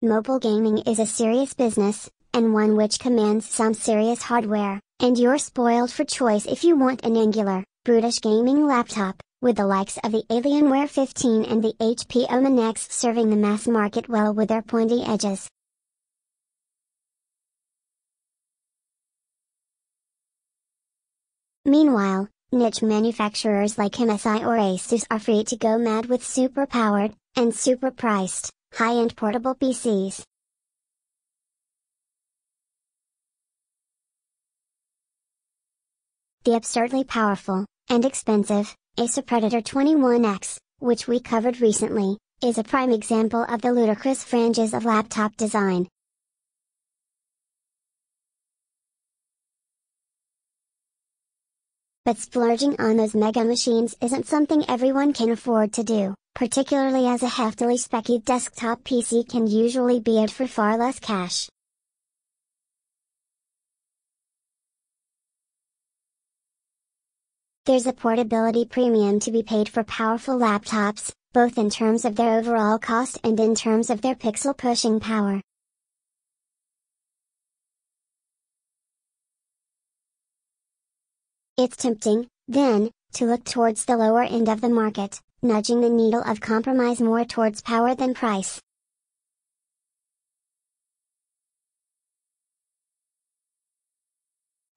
Mobile gaming is a serious business, and one which commands some serious hardware, and you're spoiled for choice if you want an angular, brutish gaming laptop, with the likes of the Alienware 15 and the HP Omen X serving the mass market well with their pointy edges. Meanwhile, niche manufacturers like MSI or Asus are free to go mad with super-powered, and super-priced, high-end portable PCs. The absurdly powerful, and expensive, Acer Predator 21X, which we covered recently, is a prime example of the ludicrous fringes of laptop design. But splurging on those mega machines isn't something everyone can afford to do, particularly as a heftily specced desktop PC can usually be had for far less cash. There's a portability premium to be paid for powerful laptops, both in terms of their overall cost and in terms of their pixel pushing power. It's tempting, then, to look towards the lower end of the market, nudging the needle of compromise more towards power than price.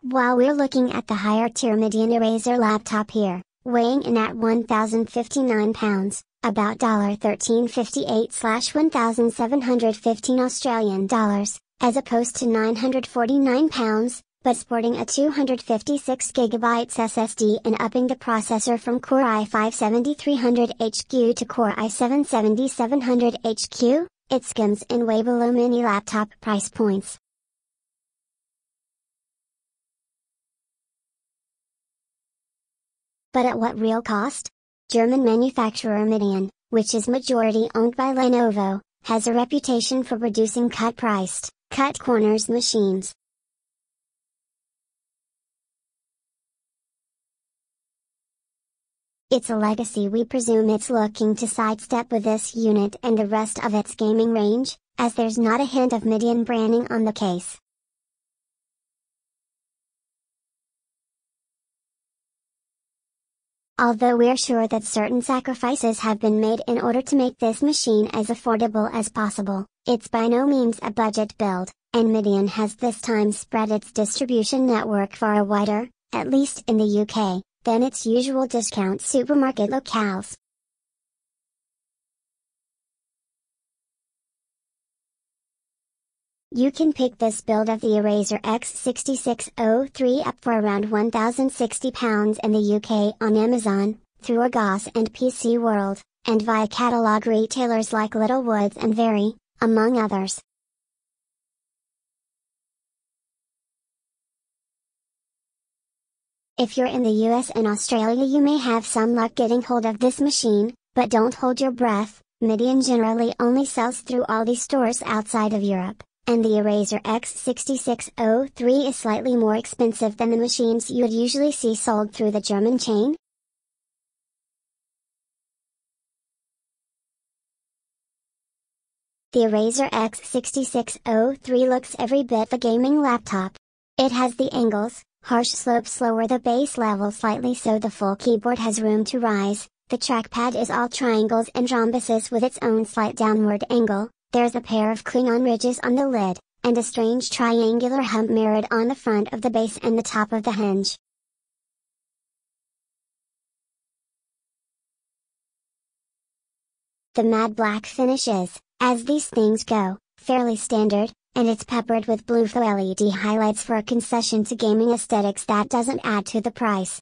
While we're looking at the higher tier Medion Erazer laptop here, weighing in at £1,059, about $1358/1,715 Australian dollars, as opposed to £949, but sporting a 256GB SSD and upping the processor from Core i5-7300HQ to Core i7-7700HQ, it skims in way below many laptop price points. But at what real cost? German manufacturer Medion, which is majority owned by Lenovo, has a reputation for producing cut-priced, cut-corners machines. It's a legacy we presume it's looking to sidestep with this unit and the rest of its gaming range, as there's not a hint of Medion branding on the case. Although we're sure that certain sacrifices have been made in order to make this machine as affordable as possible, it's by no means a budget build, and Medion has this time spread its distribution network far wider, at least in the UK, than its usual discount supermarket locales. You can pick this build of the Erazer X6603 up for around £1,060 in the UK on Amazon, through Argos and PC World, and via catalogue retailers like Littlewoods and Very, among others. If you're in the US and Australia, you may have some luck getting hold of this machine, but don't hold your breath. Medion generally only sells through Aldi stores outside of Europe, and the Erazer X6603 is slightly more expensive than the machines you'd usually see sold through the German chain. The Erazer X6603 looks every bit a gaming laptop. It has the angles, harsh slopes lower the base level slightly so the full keyboard has room to rise, the trackpad is all triangles and rhombuses with its own slight downward angle, there's a pair of Klingon ridges on the lid, and a strange triangular hump mirrored on the front of the base and the top of the hinge. The matte black finish is, as these things go, fairly standard, and it's peppered with blue LED highlights for a concession to gaming aesthetics that doesn't add to the price.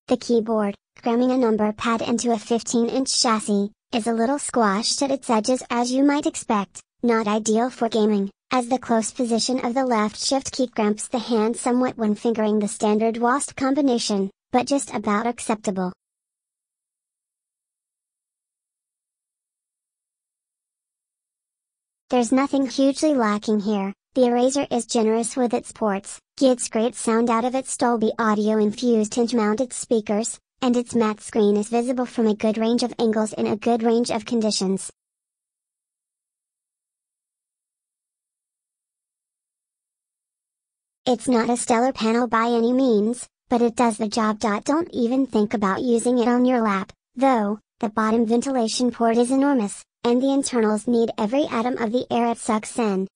The keyboard, cramming a number pad into a 15-inch chassis, is a little squashed at its edges as you might expect, not ideal for gaming, as the close position of the left shift key cramps the hand somewhat when fingering the standard WASD combination, but just about acceptable. There's nothing hugely lacking here. The Erazer is generous with its ports, gets great sound out of its Dolby Audio infused hinge-mounted speakers, and its matte screen is visible from a good range of angles in a good range of conditions. It's not a stellar panel by any means, but it does the job. Don't even think about using it on your lap, though. The bottom ventilation port is enormous, and the internals need every atom of the air it sucks in.